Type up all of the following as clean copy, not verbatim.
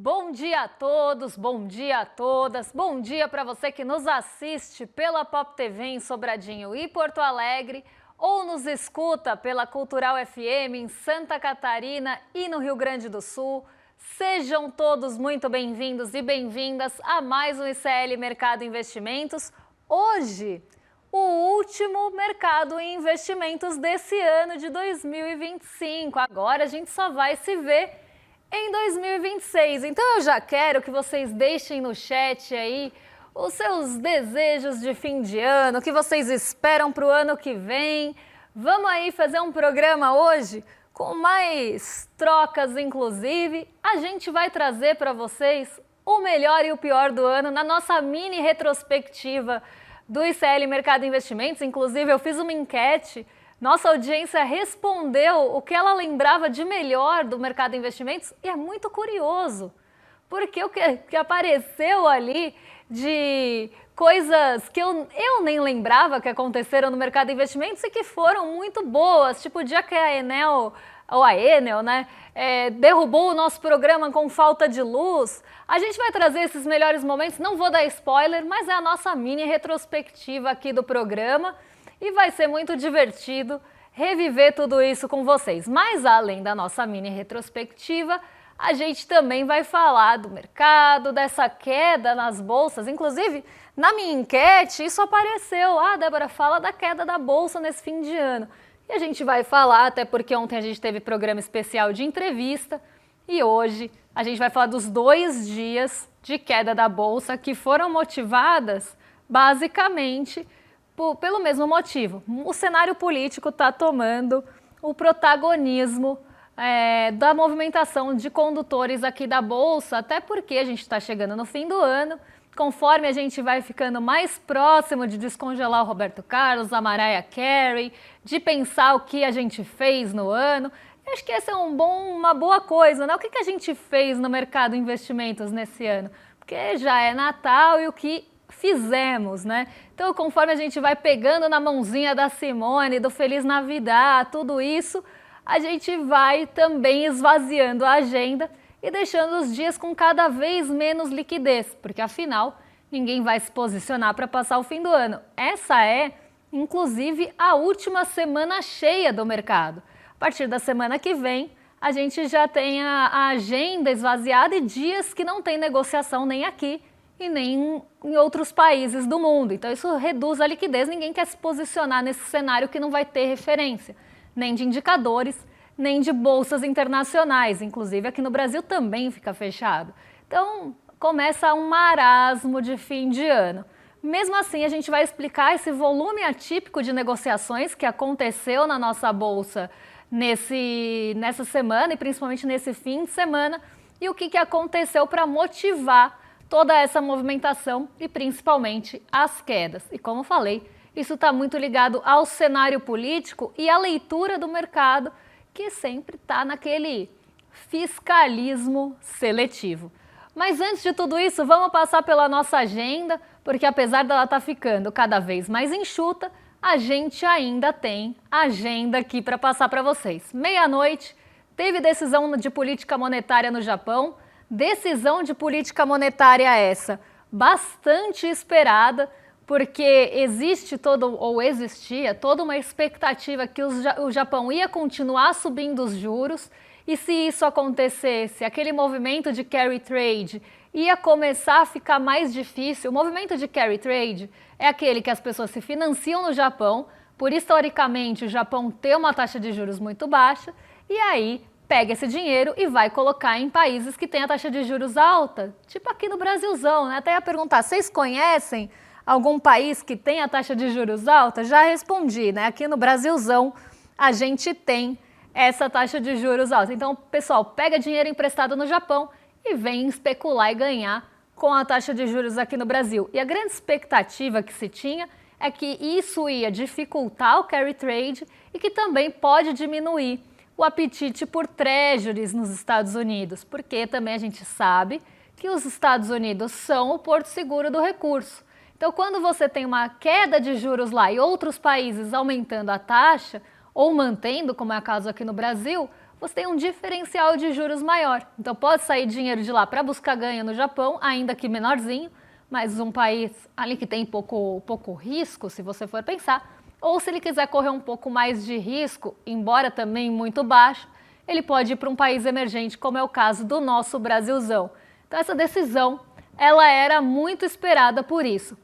Bom dia a todos, bom dia a todas, bom dia para você que nos assiste pela Pop TV em Sobradinho e Porto Alegre ou nos escuta pela Cultural FM em Santa Catarina e no Rio Grande do Sul. Sejam todos muito bem-vindos e bem-vindas a mais um ICL Mercado Investimentos. Hoje, o último mercado em investimentos desse ano de 2025. Agora a gente só vai se ver em 2026. Então eu já quero que vocês deixem no chat aí os seus desejos de fim de ano, o que vocês esperam para o ano que vem. Vamos aí fazer um programa hoje com mais trocas, inclusive. A gente vai trazer para vocês o melhor e o pior do ano na nossa mini retrospectiva do ICL Mercado Investimentos. Inclusive eu fiz uma enquete. Nossa audiência respondeu o que ela lembrava de melhor do mercado de investimentos e é muito curioso, porque o que apareceu ali de coisas que eu nem lembrava que aconteceram no mercado de investimentos e que foram muito boas, tipo o dia que a Enel, ou a Enel, né, derrubou o nosso programa com falta de luz. A gente vai trazer esses melhores momentos, não vou dar spoiler, mas é a nossa mini retrospectiva aqui do programa. E vai ser muito divertido reviver tudo isso com vocês. Mas além da nossa mini retrospectiva, a gente também vai falar do mercado, dessa queda nas bolsas. Inclusive, na minha enquete, isso apareceu. Ah, Débora, fala da queda da bolsa nesse fim de ano. E a gente vai falar, até porque ontem a gente teve programa especial de entrevista. E hoje a gente vai falar dos 2 dias de queda da bolsa que foram motivadas, basicamente, pelo mesmo motivo. O cenário político está tomando o protagonismo da movimentação de condutores aqui da Bolsa, até porque a gente está chegando no fim do ano. Conforme a gente vai ficando mais próximo de descongelar o Roberto Carlos, a Mariah Carey, de pensar o que a gente fez no ano, acho que essa é uma boa coisa, né? O que a gente fez no mercado de investimentos nesse ano? Porque já é Natal e o que fizemos, né? Então, conforme a gente vai pegando na mãozinha da Simone, do Feliz Navidad, tudo isso, a gente vai também esvaziando a agenda e deixando os dias com cada vez menos liquidez, porque afinal, ninguém vai se posicionar para passar o fim do ano. Essa é, inclusive, a última semana cheia do mercado. A partir da semana que vem, a gente já tem a agenda esvaziada e dias que não tem negociação nem aqui e nem em outros países do mundo. Então isso reduz a liquidez, ninguém quer se posicionar nesse cenário que não vai ter referência, nem de indicadores, nem de bolsas internacionais, inclusive aqui no Brasil também fica fechado. Então começa um marasmo de fim de ano. Mesmo assim, a gente vai explicar esse volume atípico de negociações que aconteceu na nossa bolsa nessa semana e principalmente nesse fim de semana e o que aconteceu para motivar toda essa movimentação e principalmente as quedas. E como falei, isso está muito ligado ao cenário político e à leitura do mercado, que sempre está naquele fiscalismo seletivo. Mas antes de tudo isso, vamos passar pela nossa agenda, porque apesar dela estar ficando cada vez mais enxuta, a gente ainda tem agenda aqui para passar para vocês. Meia-noite, teve decisão de política monetária no Japão. Decisão de política monetária essa bastante esperada, porque existia toda uma expectativa que o Japão ia continuar subindo os juros e se isso acontecesse, aquele movimento de carry trade ia começar a ficar mais difícil. O movimento de carry trade é aquele que as pessoas se financiam no Japão, por historicamente o Japão ter uma taxa de juros muito baixa, e aí pega esse dinheiro e vai colocar em países que têm a taxa de juros alta, tipo aqui no Brasilzão, né? Até ia perguntar, vocês conhecem algum país que tem a taxa de juros alta? Já respondi, né? Aqui no Brasilzão a gente tem essa taxa de juros alta. Então, o pessoal pega dinheiro emprestado no Japão e vem especular e ganhar com a taxa de juros aqui no Brasil. E a grande expectativa que se tinha é que isso ia dificultar o carry trade e que também pode diminuir o apetite por treasuries nos Estados Unidos, porque também a gente sabe que os Estados Unidos são o porto seguro do recurso. Então, quando você tem uma queda de juros lá e outros países aumentando a taxa ou mantendo, como é o caso aqui no Brasil, você tem um diferencial de juros maior. Então pode sair dinheiro de lá para buscar ganho no Japão, ainda que menorzinho, mas um país ali que tem pouco risco, se você for pensar, ou se ele quiser correr um pouco mais de risco, embora também muito baixo, ele pode ir para um país emergente, como é o caso do nosso Brasilzão. Então essa decisão, ela era muito esperada por isso.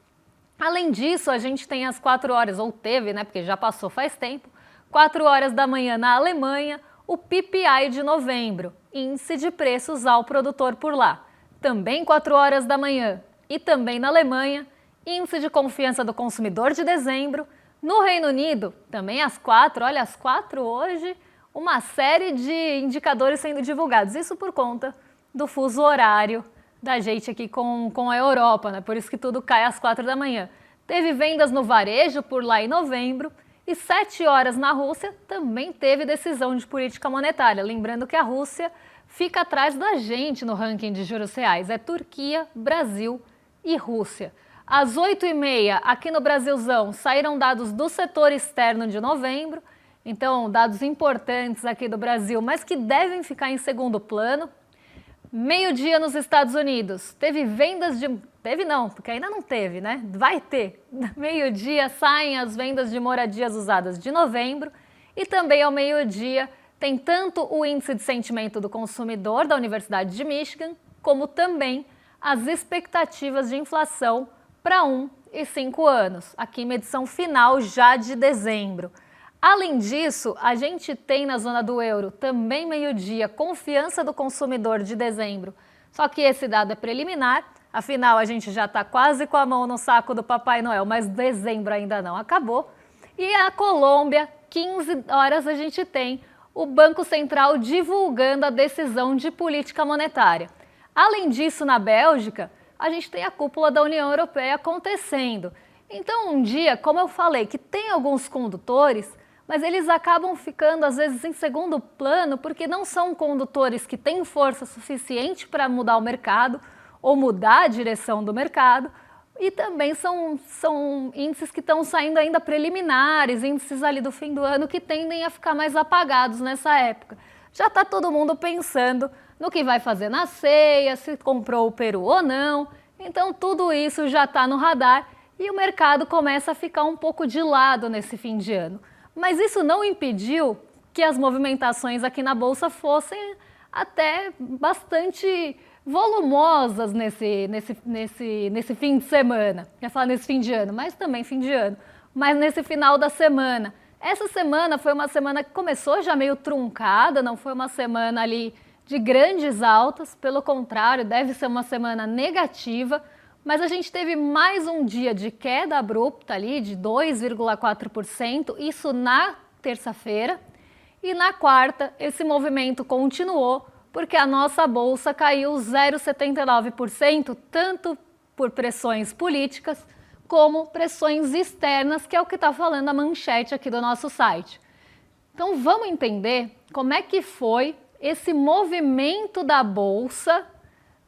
Além disso, a gente tem às 4 horas, ou teve, né, porque já passou faz tempo, 4 horas da manhã na Alemanha, o PPI de novembro, índice de preços ao produtor por lá. Também 4 horas da manhã e também na Alemanha, índice de confiança do consumidor de dezembro. No Reino Unido, também às 4, olha, às 4 hoje, uma série de indicadores sendo divulgados. Isso por conta do fuso horário da gente aqui com a Europa, né? Por isso que tudo cai às 4 da manhã. Teve vendas no varejo por lá em novembro e 7 horas na Rússia também teve decisão de política monetária. Lembrando que a Rússia fica atrás da gente no ranking de juros reais. É Turquia, Brasil e Rússia. Às 8h30, aqui no Brasilzão, saíram dados do setor externo de novembro. Então, dados importantes aqui do Brasil, mas que devem ficar em segundo plano. Meio-dia nos Estados Unidos, teve vendas de... Teve não, porque ainda não teve, né? Vai ter. Meio-dia saem as vendas de moradias usadas de novembro e também ao meio-dia tem tanto o índice de sentimento do consumidor da Universidade de Michigan, como também as expectativas de inflação para 1 e 5 anos. Aqui medição final já de dezembro. Além disso, a gente tem na zona do euro, também meio-dia, confiança do consumidor de dezembro. Só que esse dado é preliminar, afinal a gente já está quase com a mão no saco do Papai Noel, mas dezembro ainda não acabou. E a Colômbia, 15 horas a gente tem o Banco Central divulgando a decisão de política monetária. Além disso, na Bélgica, a gente tem a cúpula da União Europeia acontecendo. Então, um dia, como eu falei, que tem alguns condutores, mas eles acabam ficando, às vezes, em segundo plano, porque não são condutores que têm força suficiente para mudar o mercado ou mudar a direção do mercado, e também são índices que estão saindo ainda preliminares, índices ali do fim do ano que tendem a ficar mais apagados nessa época. Já está todo mundo pensando no que vai fazer na ceia, se comprou o peru ou não, então tudo isso já está no radar e o mercado começa a ficar um pouco de lado nesse fim de ano. Mas isso não impediu que as movimentações aqui na Bolsa fossem até bastante volumosas nesse fim de semana. Quer falar nesse fim de ano, mas também fim de ano. Mas nesse final da semana. Essa semana foi uma semana que começou já meio truncada, não foi uma semana ali de grandes altas, pelo contrário, deve ser uma semana negativa, mas a gente teve mais um dia de queda abrupta ali de 2,4%, isso na terça-feira, e na quarta esse movimento continuou, porque a nossa bolsa caiu 0,79%, tanto por pressões políticas como pressões externas, que é o que está falando a manchete aqui do nosso site. Então vamos entender como é que foi esse movimento da bolsa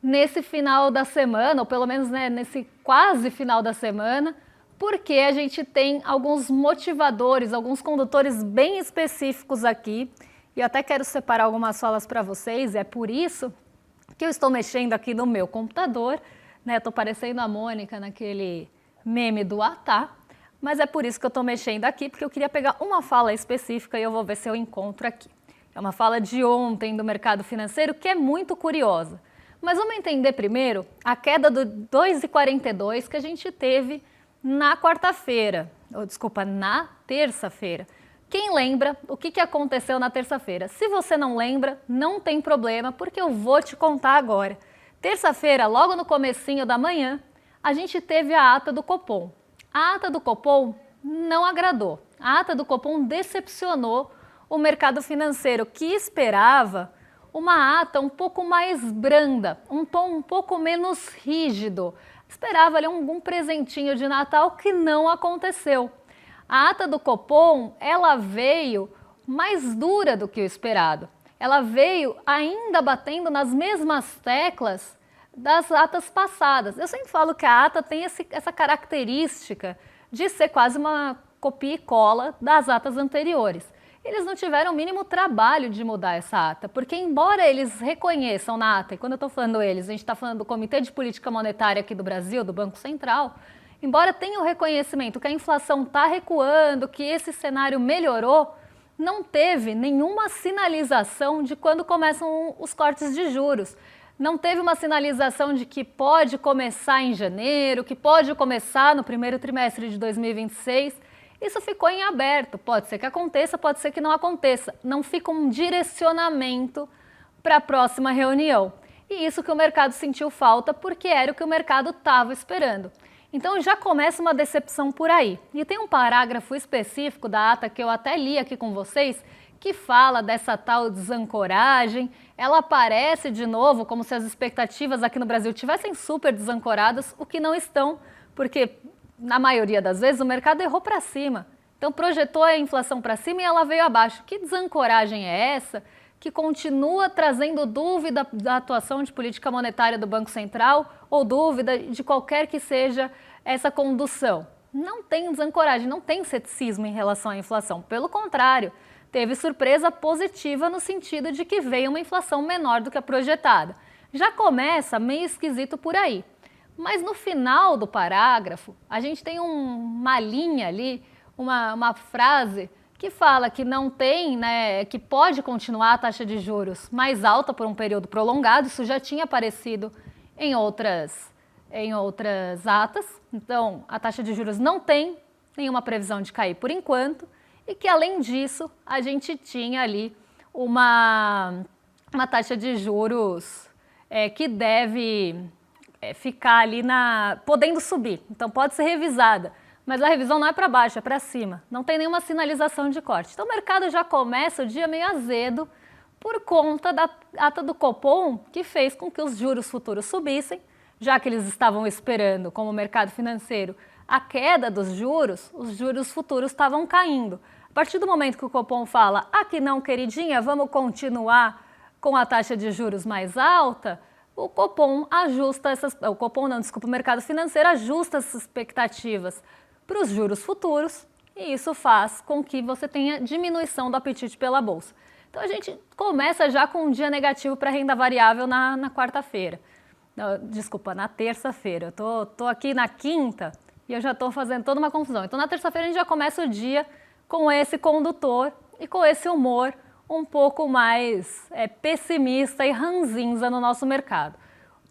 nesse final da semana, ou pelo menos nesse quase final da semana, porque a gente tem alguns motivadores, alguns condutores bem específicos aqui, e eu até quero separar algumas falas para vocês, é por isso que eu estou mexendo aqui no meu computador, né? Estou parecendo a Mônica naquele meme do Atá, mas é por isso que eu estou mexendo aqui, porque eu queria pegar uma fala específica e eu vou ver se eu encontro aqui. É uma fala de ontem do mercado financeiro que é muito curiosa. Mas vamos entender primeiro a queda do 2,42 que a gente teve na quarta-feira, ou desculpa, na terça-feira. Quem lembra o que aconteceu na terça-feira? Se você não lembra, não tem problema, porque eu vou te contar agora. Terça-feira, logo no comecinho da manhã, a gente teve a ata do Copom. A ata do Copom não agradou. A ata do Copom decepcionou o mercado financeiro, que esperava uma ata um pouco mais branda, um tom um pouco menos rígido. Esperava ali algum presentinho de Natal que não aconteceu. A ata do Copom, ela veio mais dura do que o esperado. Ela veio ainda batendo nas mesmas teclas das atas passadas. Eu sempre falo que a ata tem essa característica de ser quase uma copia e cola das atas anteriores. eles não tiveram o mínimo trabalho de mudar essa ata, porque embora eles reconheçam na ata, e quando eu estou falando eles, a gente está falando do Comitê de Política Monetária aqui do Brasil, do Banco Central, embora tenha o reconhecimento que a inflação está recuando, que esse cenário melhorou, não teve nenhuma sinalização de quando começam os cortes de juros. Não teve uma sinalização de que pode começar em janeiro, que pode começar no primeiro trimestre de 2026. Isso ficou em aberto. Pode ser que aconteça, pode ser que não aconteça. Não fica um direcionamento para a próxima reunião. E isso que o mercado sentiu falta, porque era o que o mercado estava esperando. Então já começa uma decepção por aí. E tem um parágrafo específico da ata que eu até li aqui com vocês, que fala dessa tal desancoragem. Ela aparece de novo como se as expectativas aqui no Brasil tivessem super desancoradas, o que não estão, porque na maioria das vezes o mercado errou para cima. Então projetou a inflação para cima e ela veio abaixo. Que desancoragem é essa que continua trazendo dúvida da atuação de política monetária do Banco Central ou dúvida de qualquer que seja essa condução? Não tem desancoragem, não tem ceticismo em relação à inflação. Pelo contrário, teve surpresa positiva no sentido de que veio uma inflação menor do que a projetada. Já começa meio esquisito por aí. Mas no final do parágrafo, a gente tem uma linha ali, uma frase que fala que não tem, que pode continuar a taxa de juros mais alta por um período prolongado. Isso já tinha aparecido em outras atas. Então, a taxa de juros não tem nenhuma previsão de cair por enquanto. E que, além disso, a gente tinha ali uma taxa de juros que deve ficar ali podendo subir. Então, pode ser revisada, mas a revisão não é para baixo, é para cima. Não tem nenhuma sinalização de corte. Então, o mercado já começa o dia meio azedo por conta da ata do Copom, que fez com que os juros futuros subissem, já que eles estavam esperando, como mercado financeiro, a queda dos juros, os juros futuros estavam caindo. A partir do momento que o Copom fala, aqui não, queridinha, vamos continuar com a taxa de juros mais alta, o Copom ajusta o mercado financeiro ajusta essas expectativas para os juros futuros e isso faz com que você tenha diminuição do apetite pela bolsa. Então a gente começa já com um dia negativo para a renda variável na quarta-feira. Desculpa, na terça-feira. Eu tô aqui na quinta e eu já estou fazendo toda uma confusão. Então na terça-feira a gente já começa o dia com esse condutor e com esse humor um pouco mais pessimista e ranzinza no nosso mercado.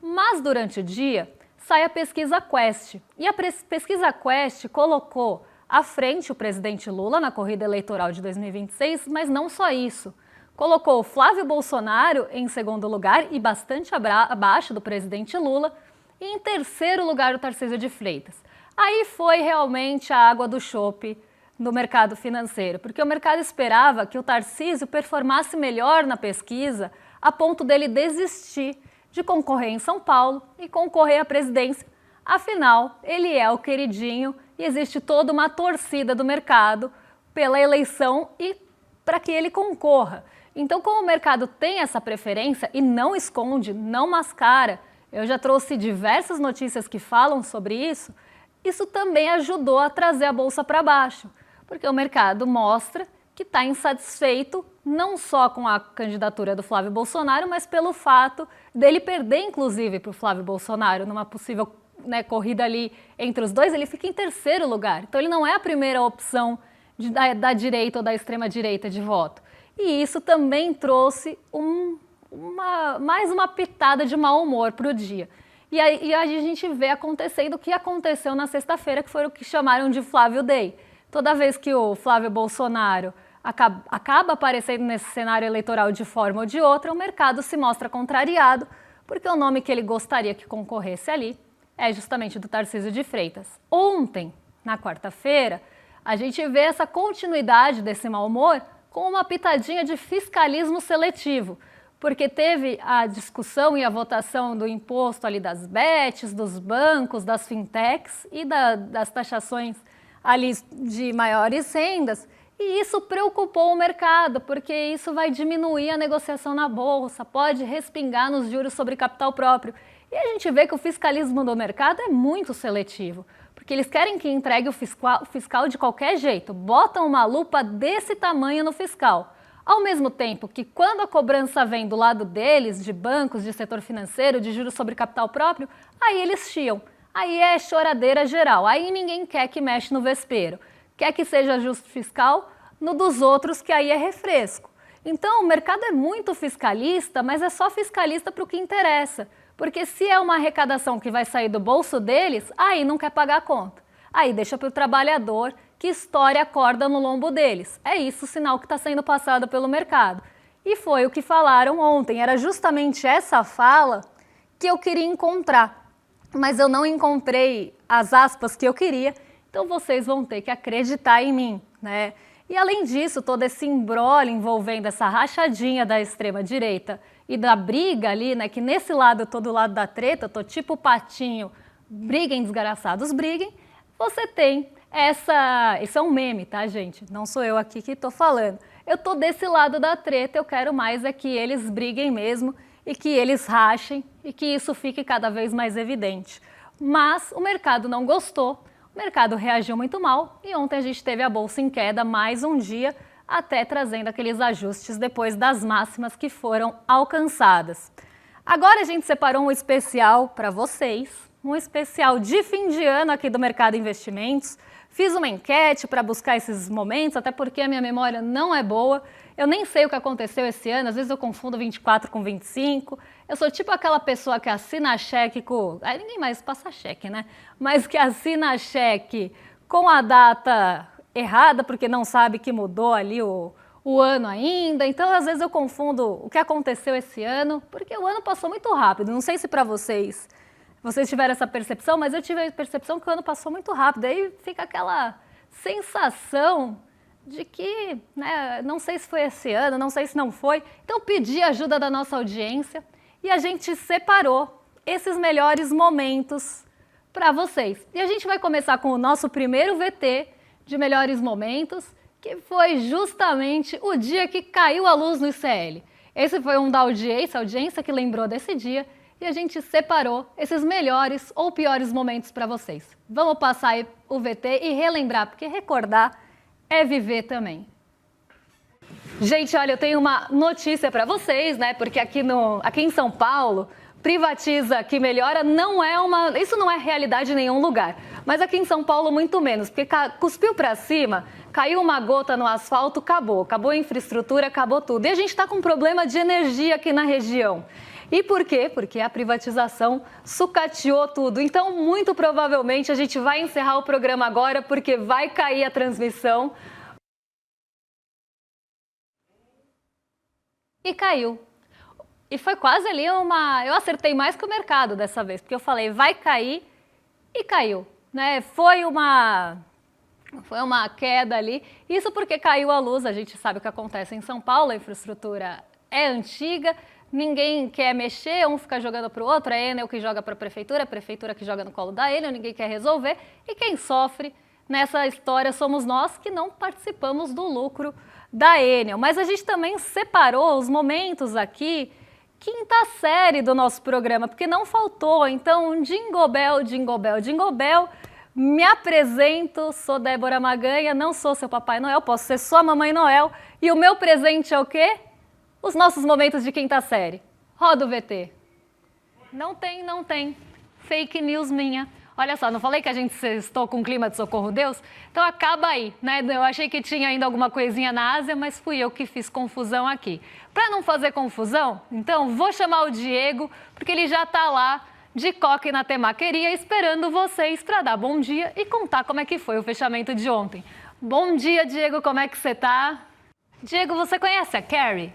Mas durante o dia sai a pesquisa Quest. E a pesquisa Quest colocou à frente o presidente Lula na corrida eleitoral de 2026, mas não só isso. Colocou o Flávio Bolsonaro em segundo lugar e bastante abaixo do presidente Lula, e em terceiro lugar o Tarcísio de Freitas. Aí foi realmente a água do chope no mercado financeiro, porque o mercado esperava que o Tarcísio performasse melhor na pesquisa a ponto dele desistir de concorrer em São Paulo e concorrer à presidência. Afinal, ele é o queridinho e existe toda uma torcida do mercado pela eleição e para que ele concorra. Então, como o mercado tem essa preferência e não esconde, não mascara, eu já trouxe diversas notícias que falam sobre isso, isso também ajudou a trazer a bolsa para baixo, porque o mercado mostra que está insatisfeito não só com a candidatura do Flávio Bolsonaro, mas pelo fato dele perder, inclusive, para o Flávio Bolsonaro numa possível corrida ali entre os dois. Ele fica em terceiro lugar, então ele não é a primeira opção da direita ou da extrema-direita de voto. E isso também trouxe mais uma pitada de mau humor para o dia. E aí a gente vê acontecendo o que aconteceu na sexta-feira, que foi o que chamaram de Flávio Day. Toda vez que o Flávio Bolsonaro acaba aparecendo nesse cenário eleitoral de forma ou de outra, o mercado se mostra contrariado, porque o nome que ele gostaria que concorresse ali é justamente do Tarcísio de Freitas. Ontem, na quarta-feira, a gente vê essa continuidade desse mau humor com uma pitadinha de fiscalismo seletivo, porque teve a discussão e a votação do imposto ali das bets, dos bancos, das fintechs e das taxações ali de maiores rendas, e isso preocupou o mercado, porque isso vai diminuir a negociação na bolsa, pode respingar nos juros sobre capital próprio. E a gente vê que o fiscalismo do mercado é muito seletivo, porque eles querem que entregue o fiscal de qualquer jeito, botam uma lupa desse tamanho no fiscal. Ao mesmo tempo que quando a cobrança vem do lado deles, de bancos, de setor financeiro, de juros sobre capital próprio, aí eles chiam. Aí é choradeira geral, aí ninguém quer que mexe no vespeiro. Quer que seja ajuste fiscal, no dos outros que aí é refresco. Então o mercado é muito fiscalista, mas é só fiscalista para o que interessa. Porque se é uma arrecadação que vai sair do bolso deles, aí não quer pagar a conta. Aí deixa para o trabalhador que estoure a corda no lombo deles. É isso o sinal que está sendo passado pelo mercado. E foi o que falaram ontem. Era justamente essa fala que eu queria encontrar. Mas eu não encontrei as aspas que eu queria, então vocês vão ter que acreditar em mim, né? E além disso, todo esse imbróglio envolvendo essa rachadinha da extrema-direita e da briga ali, né? Que nesse lado eu tô do lado da treta, eu tô tipo patinho, briguem desgraçados, briguem. Você tem esse é um meme, tá, gente? Não sou eu aqui que tô falando. Eu tô desse lado da treta, eu quero mais é que eles briguem mesmo e que eles rachem e que isso fique cada vez mais evidente. Mas o mercado não gostou, o mercado reagiu muito mal e ontem a gente teve a bolsa em queda mais um dia, até trazendo aqueles ajustes depois das máximas que foram alcançadas. Agora a gente separou um especial para vocês, um especial de fim de ano aqui do Mercado Investimentos. Fiz uma enquete para buscar esses momentos, até porque a minha memória não é boa. Eu nem sei o que aconteceu esse ano, às vezes eu confundo 24 com 25. Eu sou tipo aquela pessoa que assina cheque com... Aí ninguém mais passa cheque, né? Mas que assina cheque com a data errada, porque não sabe que mudou ali o ano ainda. Então, às vezes eu confundo o que aconteceu esse ano, porque o ano passou muito rápido. Não sei se para vocês tiveram essa percepção, mas eu tive a percepção que o ano passou muito rápido. Aí fica aquela sensação de que, né, não sei se foi esse ano, não sei se não foi. Então, pedi ajuda da nossa audiência e a gente separou esses melhores momentos para vocês. E a gente vai começar com o nosso primeiro VT de melhores momentos, que foi justamente o dia que caiu a luz no ICL. Esse foi um da audiência, a audiência que lembrou desse dia, e a gente separou esses melhores ou piores momentos para vocês. Vamos passar aí o VT e relembrar, porque recordar é viver também. Gente, olha, eu tenho uma notícia para vocês, né? Porque aqui em São Paulo, privatiza que melhora isso não é realidade em nenhum lugar. Mas aqui em São Paulo muito menos, porque cuspiu para cima, caiu uma gota no asfalto, acabou a infraestrutura, acabou tudo. E a gente está com um problema de energia aqui na região. E por quê? Porque a privatização sucateou tudo. Então, muito provavelmente, a gente vai encerrar o programa agora, porque vai cair a transmissão. E caiu. E foi quase ali eu acertei mais que o mercado dessa vez, porque eu falei, vai cair, e caiu, né? Foi uma queda ali. Isso porque caiu a luz, a gente sabe o que acontece em São Paulo, a infraestrutura é antiga, ninguém quer mexer, um fica jogando para o outro, a Enel que joga para a prefeitura que joga no colo da Enel, ninguém quer resolver, e quem sofre nessa história somos nós que não participamos do lucro da Enel. Mas a gente também separou os momentos aqui, quinta série do nosso programa, porque não faltou. Então, Jingle Bell, Jingle Bell, Jingle Bell, me apresento, sou Débora Maganha, não sou seu Papai Noel, posso ser sua Mamãe Noel, e o meu presente é o quê? Os nossos momentos de quinta série. Roda o VT. Não tem. Fake news minha. Olha só, não falei que a gente estou com um clima de socorro Deus? Então acaba aí, né? Eu achei que tinha ainda alguma coisinha na Ásia, mas fui eu que fiz confusão aqui. Para não fazer confusão, então vou chamar o Diego, porque ele já está lá de coque na temaqueria esperando vocês para dar bom dia e contar como é que foi o fechamento de ontem. Bom dia, Diego, como é que você tá? Diego, você conhece a Carry?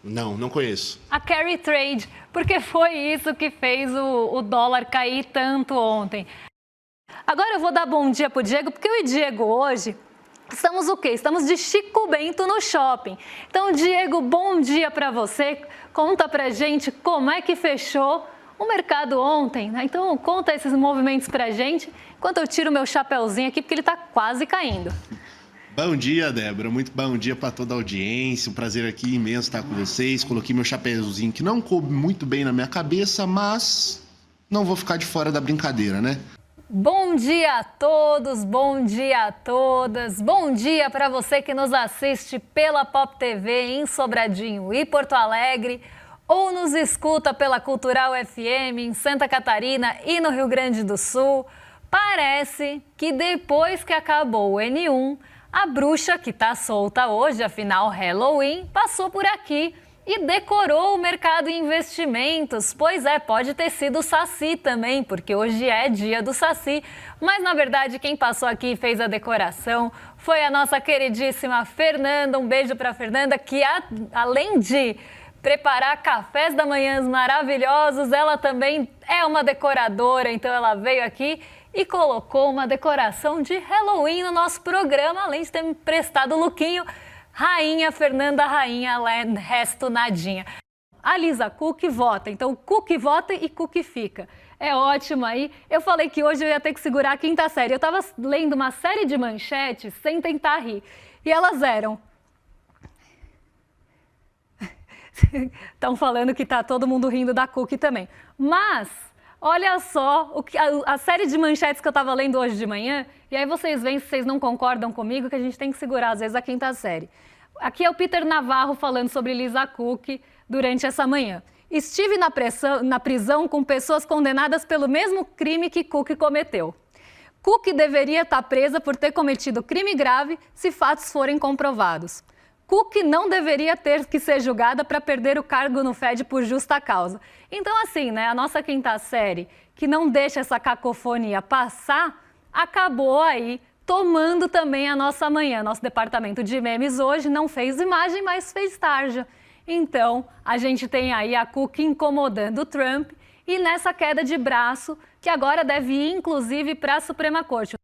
Não conheço. A Carry Trade, porque foi isso que fez o dólar cair tanto ontem. Agora eu vou dar bom dia pro Diego, porque eu e Diego hoje estamos o quê? Estamos de Chico Bento no shopping. Então, Diego, bom dia para você. Conta pra gente como é que fechou o mercado ontem, né? Então, conta esses movimentos pra gente, enquanto eu tiro meu chapéuzinho aqui, porque ele tá quase caindo. Bom dia, Débora. Muito bom dia para toda a audiência. Um prazer aqui imenso estar com vocês. Coloquei meu chapéuzinho que não coube muito bem na minha cabeça, mas não vou ficar de fora da brincadeira, né? Bom dia a todos, bom dia a todas, bom dia para você que nos assiste pela Pop TV em Sobradinho e Porto Alegre ou nos escuta pela Cultural FM em Santa Catarina e no Rio Grande do Sul. Parece que depois que acabou o N1, a bruxa que está solta hoje, afinal Halloween, passou por aqui e decorou o mercado em investimentos. Pois é, pode ter sido o Saci também, porque hoje é dia do Saci. Mas, na verdade, quem passou aqui e fez a decoração foi a nossa queridíssima Fernanda. Um beijo para a Fernanda, que além de preparar cafés da manhã maravilhosos, ela também é uma decoradora. Então, ela veio aqui e colocou uma decoração de Halloween no nosso programa, além de ter me prestado o lookinho. Rainha Fernanda, rainha, resto nadinha. A Lisa Cook vota, então Cook vota e Cook fica. É ótimo aí. Eu falei que hoje eu ia ter que segurar a quinta série. Eu estava lendo uma série de manchetes sem tentar rir. E elas eram... Estão falando que tá todo mundo rindo da Cook também. Mas... olha só a série de manchetes que eu estava lendo hoje de manhã, e aí vocês veem se vocês não concordam comigo, que a gente tem que segurar, às vezes, a quinta série. Aqui é o Peter Navarro falando sobre Lisa Cook durante essa manhã. Estive na prisão com pessoas condenadas pelo mesmo crime que Cook cometeu. Cook deveria estar presa por ter cometido crime grave se fatos forem comprovados. Cook não deveria ter que ser julgada para perder o cargo no FED por justa causa. Então, assim, né, a nossa quinta série, que não deixa essa cacofonia passar, acabou aí tomando também a nossa manhã. Nosso departamento de memes hoje não fez imagem, mas fez tarja. Então, a gente tem aí a Cook incomodando o Trump e nessa queda de braço, que agora deve ir, inclusive, para a Suprema Corte.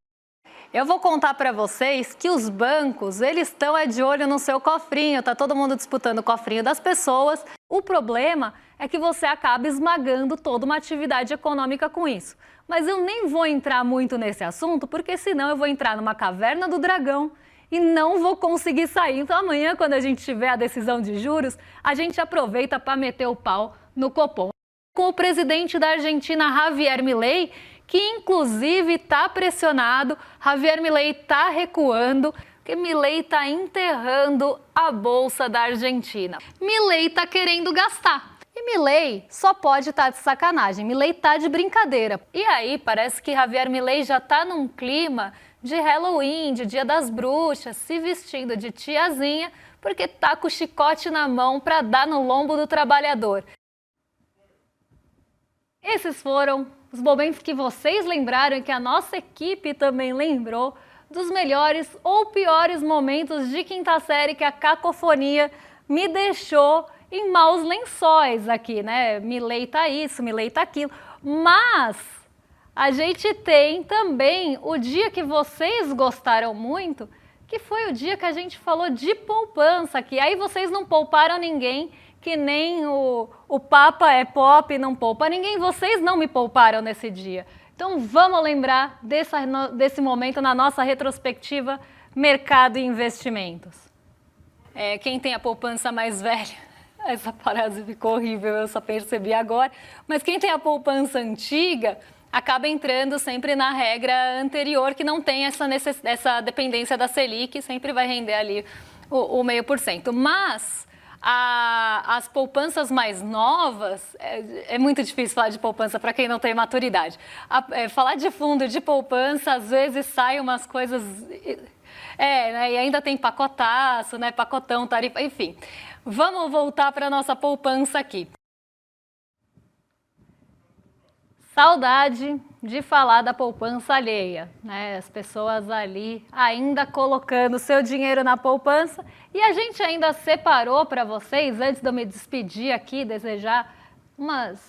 Eu vou contar para vocês que os bancos, eles estão de olho no seu cofrinho, tá todo mundo disputando o cofrinho das pessoas. O problema é que você acaba esmagando toda uma atividade econômica com isso. Mas eu nem vou entrar muito nesse assunto, porque senão eu vou entrar numa caverna do dragão e não vou conseguir sair. Então amanhã, quando a gente tiver a decisão de juros, a gente aproveita para meter o pau no Copom. Com o presidente da Argentina, Javier Milei, que inclusive está pressionado, Javier Milei está recuando, porque Milei está enterrando a Bolsa da Argentina. Milei está querendo gastar. E Milei só pode estar de sacanagem, Milei está de brincadeira. E aí parece que Javier Milei já está num clima de Halloween, de Dia das Bruxas, se vestindo de tiazinha, porque está com o chicote na mão para dar no lombo do trabalhador. Esses foram os momentos que vocês lembraram e que a nossa equipe também lembrou dos melhores ou piores momentos de quinta série que a cacofonia me deixou em maus lençóis aqui, né? Milei tá isso, Milei tá aquilo. Mas a gente tem também o dia que vocês gostaram muito, que foi o dia que a gente falou de poupança aqui. Aí vocês não pouparam ninguém, que nem o Papa é pop, não poupa ninguém. Vocês não me pouparam nesse dia. Então vamos lembrar desse momento na nossa retrospectiva Mercado e Investimentos. Quem tem a poupança mais velha, essa frase ficou horrível, eu só percebi agora, mas quem tem a poupança antiga acaba entrando sempre na regra anterior, que não tem essa dependência da Selic, sempre vai render ali o 0,5%. Mas as poupanças mais novas, é muito difícil falar de poupança para quem não tem maturidade. Falar de fundo de poupança, às vezes sai umas coisas... né, e ainda tem pacotaço, né, pacotão, tarifa, enfim. Vamos voltar para a nossa poupança aqui. Saudade de falar da poupança alheia, né? As pessoas ali ainda colocando seu dinheiro na poupança. E a gente ainda separou para vocês, antes de eu me despedir aqui, desejar umas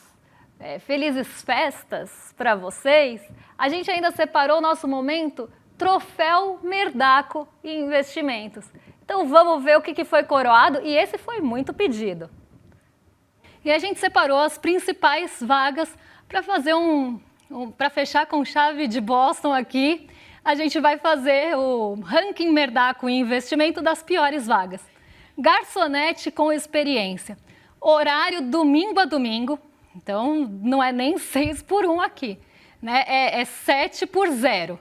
felizes festas para vocês, a gente ainda separou o nosso momento Troféu Merdaco e Investimentos. Então vamos ver o que foi coroado, e esse foi muito pedido. E a gente separou as principais vagas para fazer para fechar com chave de Boston aqui. A gente vai fazer o ranking Merdaco e investimento das piores vagas. Garçonete com experiência. Horário domingo a domingo. Então não é nem 6 por 1 aqui. né? É 7 por 0.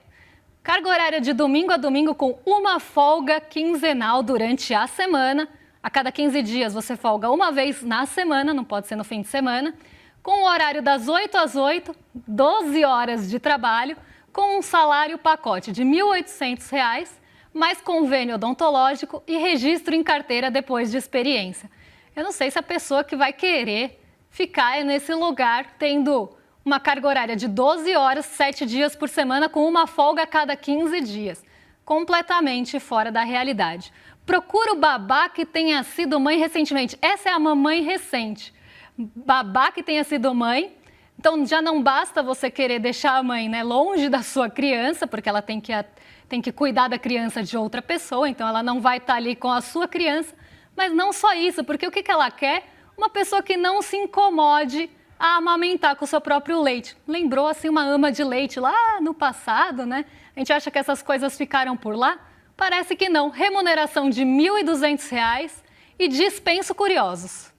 Carga horária de domingo a domingo com uma folga quinzenal durante a semana. A cada 15 dias você folga uma vez na semana, não pode ser no fim de semana. Com o horário das 8 às 8, 12 horas de trabalho, com um salário pacote de R$ 1.800, mais convênio odontológico e registro em carteira depois de experiência. Eu não sei se a pessoa que vai querer ficar nesse lugar tendo uma carga horária de 12 horas, 7 dias por semana, com uma folga a cada 15 dias. Completamente fora da realidade. Procura o babá que tenha sido mãe recentemente. Essa é a mamãe recente. Babá que tenha sido mãe. Então, já não basta você querer deixar a mãe, né, longe da sua criança, porque ela tem que cuidar da criança de outra pessoa, então ela não vai estar ali com a sua criança. Mas não só isso, porque o que ela quer? Uma pessoa que não se incomode a amamentar com o seu próprio leite. Lembrou, assim, uma ama de leite lá no passado, né? A gente acha que essas coisas ficaram por lá? Parece que não. Remuneração de R$ 1.200 e dispensa curiosos.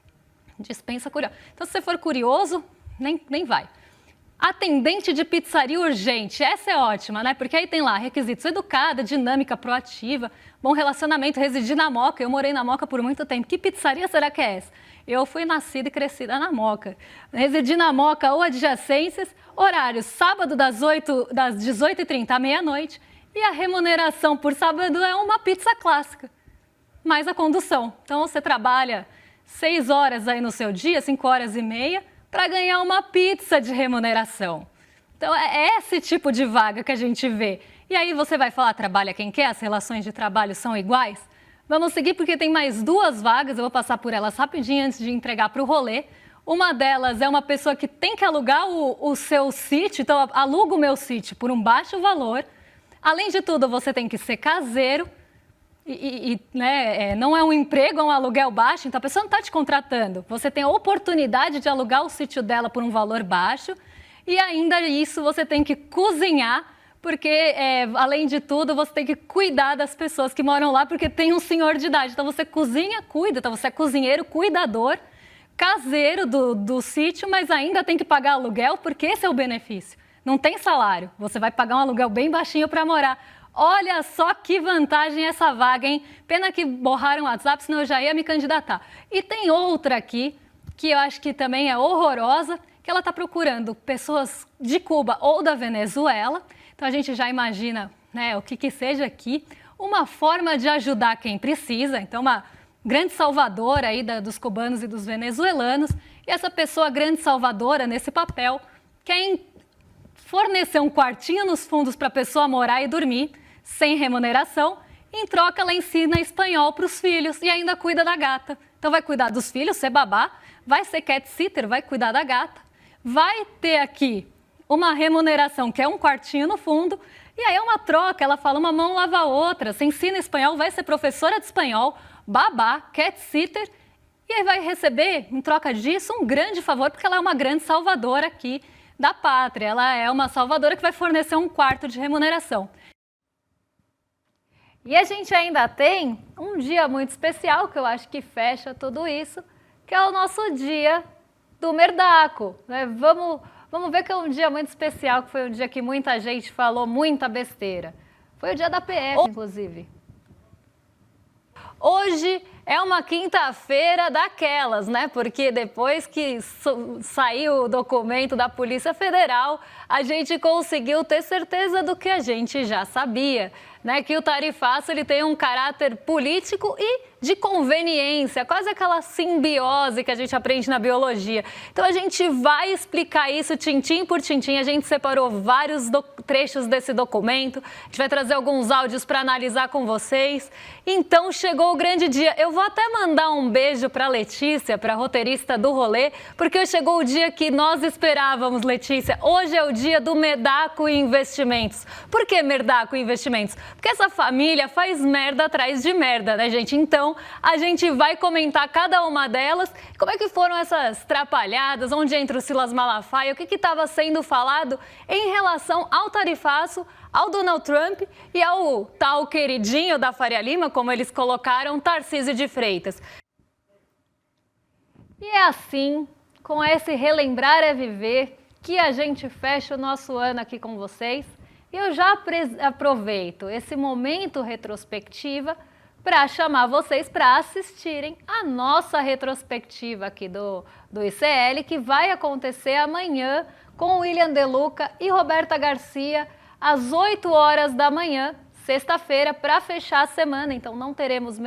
Dispensa curiosos. Então, se você for curioso, nem vai. Atendente de pizzaria urgente, essa é ótima, né? Porque aí tem lá requisitos: educada, dinâmica, proativa, bom relacionamento, residir na Moca. Eu morei na Moca por muito tempo. Que pizzaria será que é essa? Eu fui nascida e crescida na Moca. Residir na Moca ou adjacências, horários sábado das 18h30 à meia-noite, e a remuneração por sábado é uma pizza clássica, mais a condução. Então você trabalha 6 horas aí no seu dia, 5 horas e meia, para ganhar uma pizza de remuneração. Então é esse tipo de vaga que a gente vê. E aí você vai falar, trabalha quem quer, as relações de trabalho são iguais? Vamos seguir porque tem mais 2 vagas, eu vou passar por elas rapidinho antes de entregar para o rolê. Uma delas é uma pessoa que tem que alugar o seu sítio, então aluga o meu sítio por um baixo valor. Além de tudo, você tem que ser caseiro. Não é um emprego, é um aluguel baixo, então a pessoa não está te contratando. Você tem a oportunidade de alugar o sítio dela por um valor baixo e ainda isso você tem que cozinhar, porque além de tudo você tem que cuidar das pessoas que moram lá, porque tem um senhor de idade. Então você cozinha, cuida, então você é cozinheiro, cuidador, caseiro do sítio, mas ainda tem que pagar aluguel, porque esse é o benefício. Não tem salário, você vai pagar um aluguel bem baixinho para morar. Olha só que vantagem essa vaga, hein? Pena que borraram o WhatsApp, senão eu já ia me candidatar. E tem outra aqui, que eu acho que também é horrorosa, que ela está procurando pessoas de Cuba ou da Venezuela. Então a gente já imagina, né, o que seja aqui. Uma forma de ajudar quem precisa. Então uma grande salvadora aí dos cubanos e dos venezuelanos. E essa pessoa grande salvadora nesse papel quer fornecer um quartinho nos fundos para a pessoa morar e dormir, sem remuneração. Em troca, ela ensina espanhol para os filhos e ainda cuida da gata. Então vai cuidar dos filhos, ser babá, vai ser cat sitter, vai cuidar da gata. Vai ter aqui uma remuneração, que é um quartinho no fundo, e aí é uma troca, ela fala, uma mão lava a outra. Você ensina espanhol, vai ser professora de espanhol, babá, cat sitter, e aí vai receber, em troca disso, um grande favor, porque ela é uma grande salvadora aqui da pátria. Ela é uma salvadora que vai fornecer um quarto de remuneração. E a gente ainda tem um dia muito especial, que eu acho que fecha tudo isso, que é o nosso dia do Merdaco, né? Vamos ver que é um dia muito especial, que foi um dia que muita gente falou muita besteira. Foi o dia da PF, inclusive. Hoje é uma quinta-feira daquelas, né? Porque depois que saiu o documento da Polícia Federal, a gente conseguiu ter certeza do que a gente já sabia, né? Que o tarifaço ele tem um caráter político e de conveniência, quase aquela simbiose que a gente aprende na biologia. Então a gente vai explicar isso tintim por tintim. A gente separou vários trechos desse documento. A gente vai trazer alguns áudios para analisar com vocês. Então chegou o grande dia. Eu vou até mandar um beijo para Letícia, para a roteirista do rolê, porque chegou o dia que nós esperávamos, Letícia. Hoje é o dia do Merdaco Investimentos. Por que Merdaco Investimentos? Porque essa família faz merda atrás de merda, né, gente? Então, a gente vai comentar cada uma delas. Como é que foram essas trapalhadas? Onde entra o Silas Malafaia? O que estava sendo falado em relação ao tarifaço, ao Donald Trump e ao tal queridinho da Faria Lima, como eles colocaram, Tarcísio de Freitas. E é assim, com esse relembrar é viver, que a gente fecha o nosso ano aqui com vocês. E eu já aproveito esse momento retrospectiva para chamar vocês para assistirem a nossa retrospectiva aqui do ICL, que vai acontecer amanhã com William De Luca e Roberta Garcia, às 8 horas da manhã, sexta-feira, para fechar a semana. Então não teremos,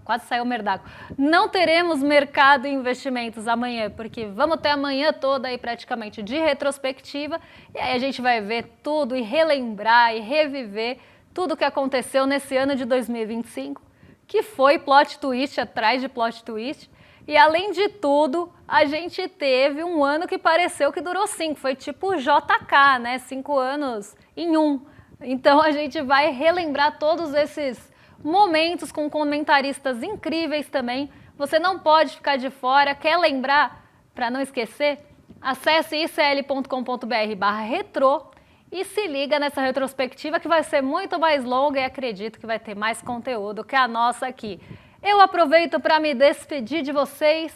quase saiu o merdaco, não teremos mercado e investimentos amanhã, porque vamos ter a manhã toda aí praticamente de retrospectiva, e aí a gente vai ver tudo e relembrar e reviver tudo o que aconteceu nesse ano de 2025, que foi plot twist atrás de plot twist. E além de tudo, a gente teve um ano que pareceu que durou 5, foi tipo JK, né? 5 anos em um. Então a gente vai relembrar todos esses momentos com comentaristas incríveis também. Você não pode ficar de fora. Quer lembrar, para não esquecer? Acesse icl.com.br/retrô e se liga nessa retrospectiva que vai ser muito mais longa e acredito que vai ter mais conteúdo que a nossa aqui. Eu aproveito para me despedir de vocês.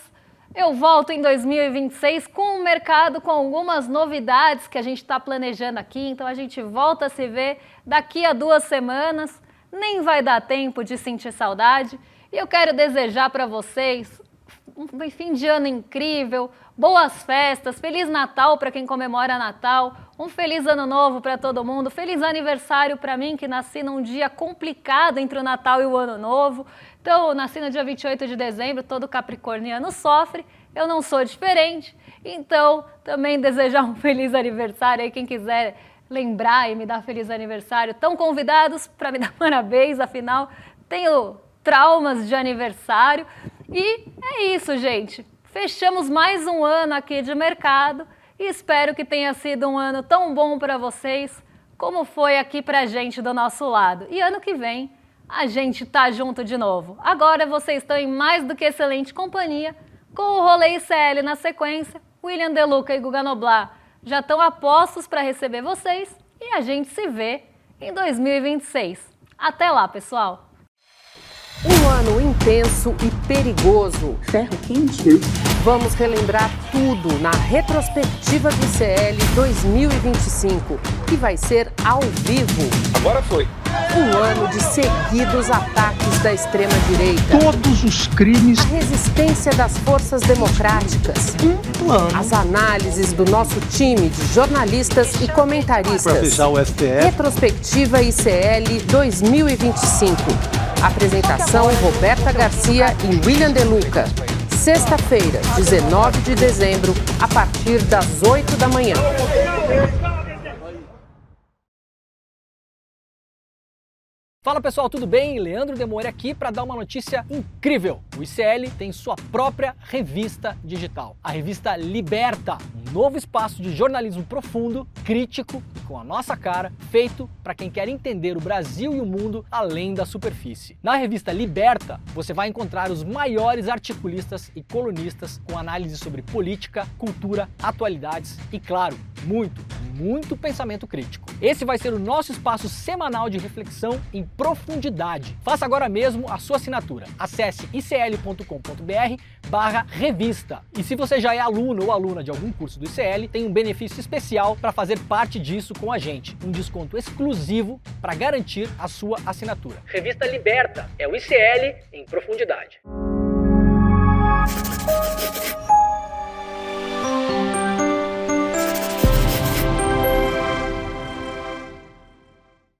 Eu volto em 2026 com o mercado, com algumas novidades que a gente está planejando aqui. Então a gente volta a se ver daqui a 2 semanas. Nem vai dar tempo de sentir saudade. E eu quero desejar para vocês um fim de ano incrível, boas festas, Feliz Natal para quem comemora Natal, um feliz ano novo para todo mundo, feliz aniversário para mim que nasci num dia complicado entre o Natal e o Ano Novo. Então, eu nasci no dia 28 de dezembro, todo capricorniano sofre, eu não sou diferente. Então, também desejar um feliz aniversário aí, quem quiser lembrar e me dar feliz aniversário, estão convidados para me dar parabéns, afinal, tenho traumas de aniversário. E é isso, gente. Fechamos mais um ano aqui de mercado e espero que tenha sido um ano tão bom para vocês como foi aqui pra gente do nosso lado. E ano que vem a gente tá junto de novo. Agora vocês estão em mais do que excelente companhia com o Rolê ICL na sequência. William De Luca e Guga Noblat já estão a postos para receber vocês e a gente se vê em 2026. Até lá, pessoal! Um ano intenso e perigoso. Ferro quente? Vamos relembrar tudo na retrospectiva do ICL 2025, que vai ser ao vivo. Agora foi. Um ano de seguidos ataques da extrema-direita. Todos os crimes. A resistência das forças democráticas. As análises do nosso time de jornalistas e comentaristas. Para fechar o STF. Retrospectiva ICL 2025. Apresentação Roberta Garcia e William De Luca. Sexta-feira, 19 de dezembro, a partir das 8 da manhã. Fala pessoal, tudo bem? Leandro Demore aqui para dar uma notícia incrível. O ICL tem sua própria revista digital, a revista Liberta, um novo espaço de jornalismo profundo, crítico, com a nossa cara, feito para quem quer entender o Brasil e o mundo além da superfície. Na revista Liberta, você vai encontrar os maiores articulistas e colunistas com análise sobre política, cultura, atualidades e, claro, muito pensamento crítico. Esse vai ser o nosso espaço semanal de reflexão em profundidade. Faça agora mesmo a sua assinatura. Acesse icl.com.br/revista. E se você já é aluno ou aluna de algum curso do ICL, tem um benefício especial para fazer parte disso com a gente. Um desconto exclusivo para garantir a sua assinatura. Revista Liberta é o ICL em profundidade.